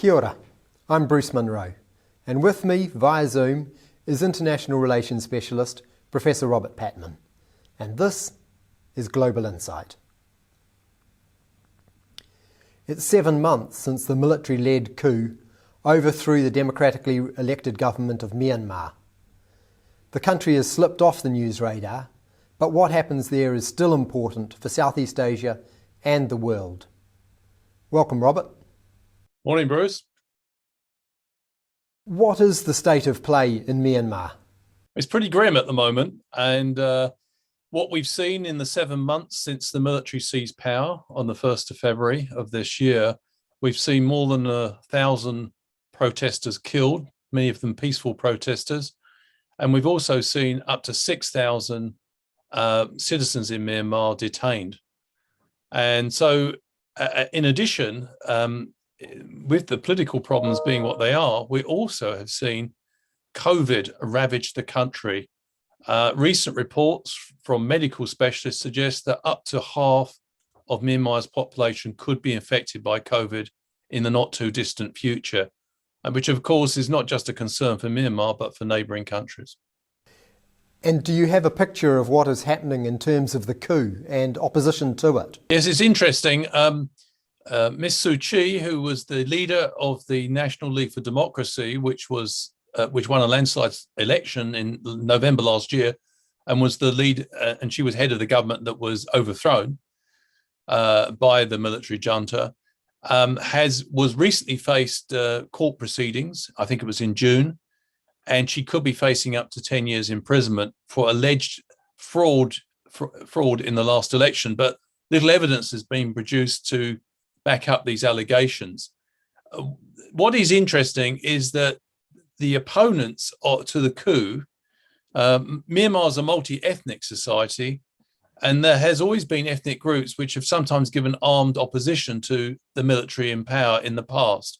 Kia ora, I'm Bruce Munro, and with me via Zoom is International Relations Specialist Professor Robert Patman, and this is Global Insight. It's 7 months since the military-led coup overthrew the democratically elected government of Myanmar. The country has slipped off the news radar, but what happens there is still important for Southeast Asia and the world. Welcome, Robert. Morning, Bruce. What is the state of play in Myanmar? It's pretty grim at the moment, and what we've seen in the 7 months since the military seized power on the 1st of February of this year, we've seen more than 1,000 protesters killed, many of them peaceful protesters, and we've also seen up to 6,000 citizens in Myanmar detained. And so, in addition, with the political problems being what they are, we also have seen COVID ravage the country. Recent reports from medical specialists suggest that up to half of Myanmar's population could be infected by COVID in the not too distant future, which of course is not just a concern for Myanmar, but for neighbouring countries. And do you have a picture of what is happening in terms of the coup and opposition to it? Yes, it's interesting. Miss Suu Kyi, who was the leader of the National League for Democracy, which won a landslide election in November last year, and was the lead, and she was head of the government that was overthrown by the military junta, was recently faced court proceedings. I think it was in June, and she could be facing up to 10 years imprisonment for alleged fraud in the last election. But little evidence has been produced to back up these allegations. What is interesting is that the opponents to the coup, Myanmar is a multi-ethnic society, and there has always been ethnic groups which have sometimes given armed opposition to the military in power in the past.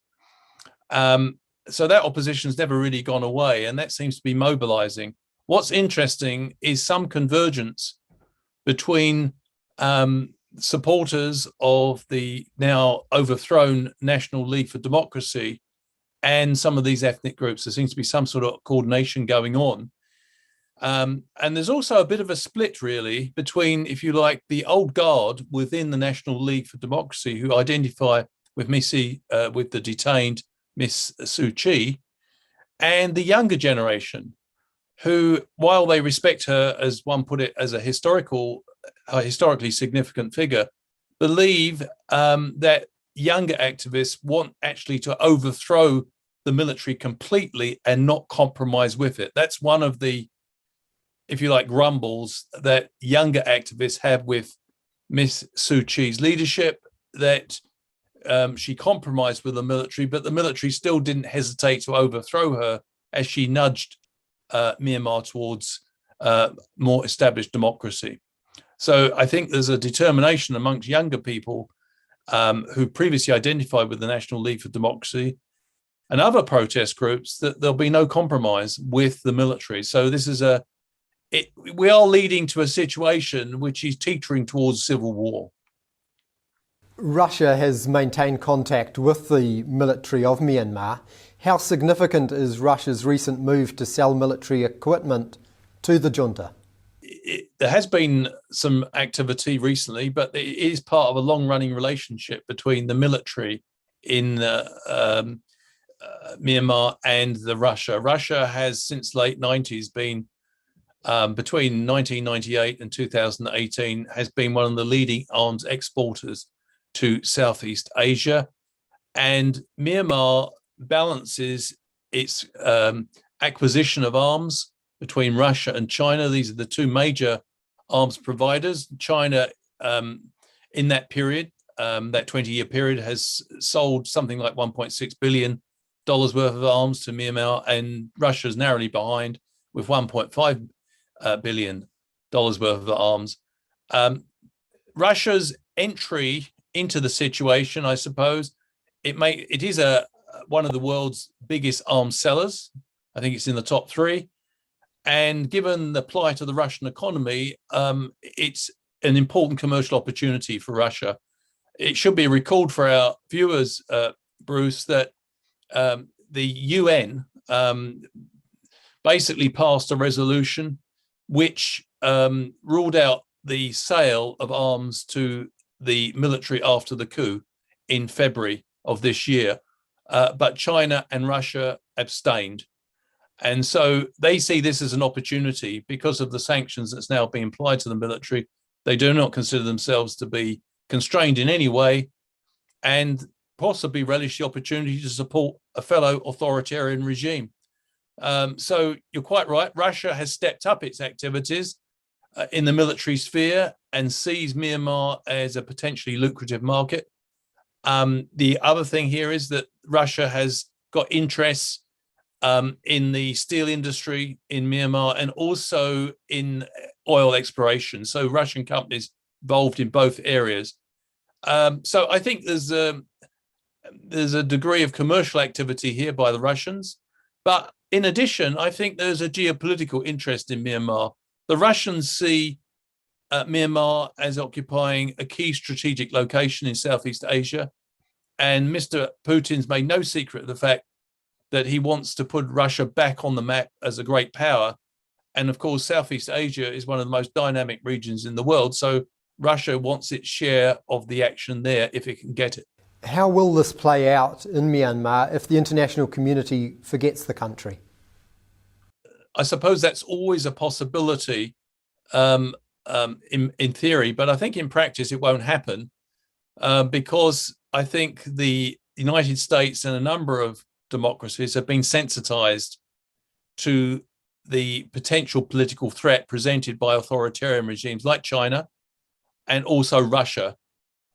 So that opposition has never really gone away, and that seems to be mobilizing. What's interesting is some convergence between supporters of the now overthrown National League for Democracy and some of these ethnic groups. There seems to be some sort of coordination going on. And there's also a bit of a split, really, between, if you like, the old guard within the National League for Democracy, who identify with with the detained Miss Suu Kyi, and the younger generation, who, while they respect her, as one put it, as a historically significant figure, believe that younger activists want actually to overthrow the military completely and not compromise with it. That's one of the, if you like, grumbles that younger activists have with Miss Suu Kyi's leadership, that she compromised with the military, but the military still didn't hesitate to overthrow her as she nudged Myanmar towards more established democracy. So I think there's a determination amongst younger people who previously identified with the National League for Democracy and other protest groups that there'll be no compromise with the military. So this is we are leading to a situation which is teetering towards civil war. Russia has maintained contact with the military of Myanmar. How significant is Russia's recent move to sell military equipment to the junta? There has been some activity recently, but it is part of a long-running relationship between the military in Myanmar and Russia. Russia has, since late 90s, been between 1998 and 2018, has been one of the leading arms exporters to Southeast Asia, and Myanmar balances its acquisition of arms between Russia and China. These are the two major arms providers. China, in that period, that 20-year period, has sold something like $1.6 billion worth of arms to Myanmar, and Russia's narrowly behind with $1.5 billion worth of arms. Russia's entry into the situation, I suppose, it is one of the world's biggest arms sellers. I think it's in the top 3. And given the plight of the Russian economy, it's an important commercial opportunity for Russia. It should be recalled for our viewers, Bruce, that the UN basically passed a resolution which ruled out the sale of arms to the military after the coup in February of this year. But China and Russia abstained. And so they see this as an opportunity because of the sanctions that's now being applied to the military. They do not consider themselves to be constrained in any way and possibly relish the opportunity to support a fellow authoritarian regime. So you're quite right. Russia has stepped up its activities in the military sphere and sees Myanmar as a potentially lucrative market. The other thing here is that Russia has got interests in the steel industry in Myanmar and also in oil exploration. So Russian companies involved in both areas. So I think there's a degree of commercial activity here by the Russians. But in addition, I think there's a geopolitical interest in Myanmar. The Russians see Myanmar as occupying a key strategic location in Southeast Asia. And Mr. Putin's made no secret of the fact that he wants to put Russia back on the map as a great power. And of course, Southeast Asia is one of the most dynamic regions in the world. So Russia wants its share of the action there if it can get it. How will this play out in Myanmar if the international community forgets the country? I suppose that's always a possibility in theory, but I think in practice it won't happen because I think the United States and a number of democracies have been sensitized to the potential political threat presented by authoritarian regimes like China and also Russia.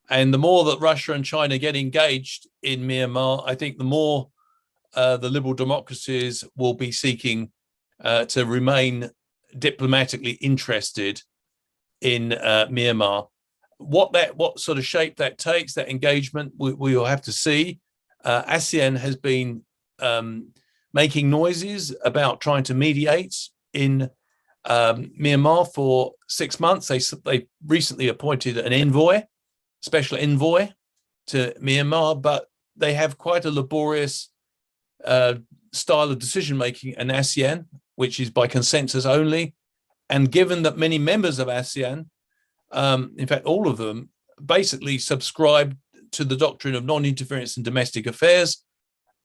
And the more that Russia and China get engaged in Myanmar, I think the more the liberal democracies will be seeking to remain diplomatically interested in Myanmar. What sort of shape that takes, that engagement, we will have to see. ASEAN has been making noises about trying to mediate in Myanmar for 6 months. They recently appointed an special envoy to Myanmar, but they have quite a laborious style of decision-making in ASEAN, which is by consensus only. And given that many members of ASEAN, in fact, all of them, basically subscribe to the doctrine of non-interference in domestic affairs,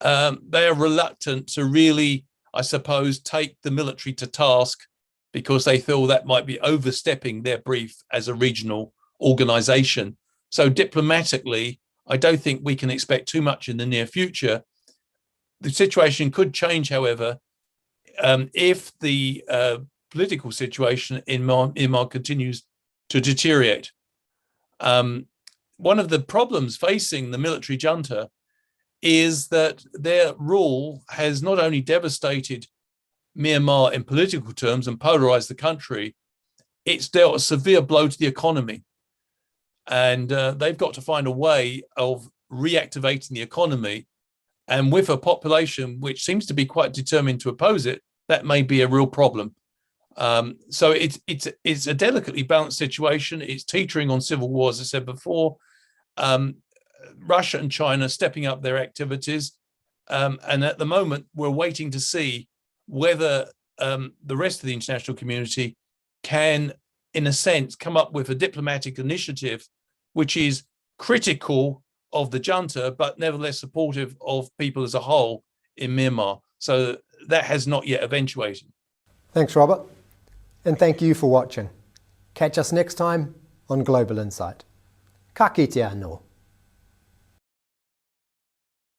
they are reluctant to really, I suppose, take the military to task because they feel that might be overstepping their brief as a regional organization. So diplomatically, I don't think we can expect too much in the near future. The situation could change, however, if the political situation in Myanmar continues to deteriorate. One of the problems facing the military junta is that their rule has not only devastated Myanmar in political terms and polarized the country, it's dealt a severe blow to the economy. And they've got to find a way of reactivating the economy. And with a population which seems to be quite determined to oppose it, that may be a real problem. So it's a delicately balanced situation. It's teetering on civil war, as I said before. Russia and China stepping up their activities. And at the moment, we're waiting to see whether the rest of the international community can, in a sense, come up with a diplomatic initiative which is critical of the junta, but nevertheless supportive of people as a whole in Myanmar. So that has not yet eventuated. Thanks, Robert. And thank you for watching. Catch us next time on Global Insight. Ka kite anō.